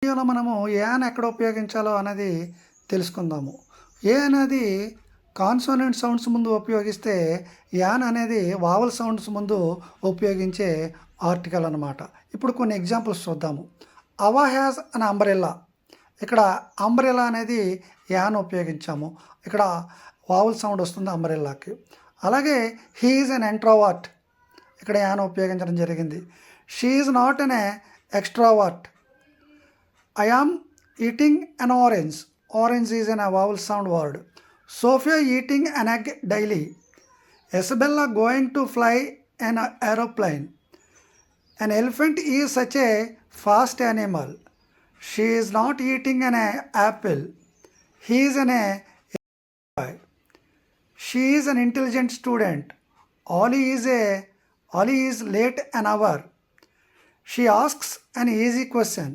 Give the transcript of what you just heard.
వీడియోలో మనము యాన్ ఎక్కడ ఉపయోగించాలో అనేది తెలుసుకుందాము. ఏ అనేది కాన్సోనెంట్ సౌండ్స్ ముందు ఉపయోగిస్తే యాన్ అనేది వావల్ సౌండ్స్ ముందు ఉపయోగించే ఆర్టికల్ అన్నమాట. ఇప్పుడు కొన్ని ఎగ్జాంపుల్స్ చూద్దాము. అవా హ్యాస్ అన్ అంబ్రెల్లా. ఇక్కడ అంబ్రెల్లా అనేది యాన్ ఉపయోగించాము. ఇక్కడ వావల్ సౌండ్ వస్తుంది అంబ్రెల్లాకి. అలాగే హీ ఈజ్ అన్ ఇంట్రోవర్ట్. ఇక్కడ యాన్ ఉపయోగించడం జరిగింది. She is not an extrovert. I am eating an orange. Orange is a vowel sound word. Sophia eating an egg daily. Isabella going to fly an aeroplane. An elephant is such a fast animal. She is not eating an apple. He is an boy. She is an intelligent student. Ollie is late an hour. She asks an easy question.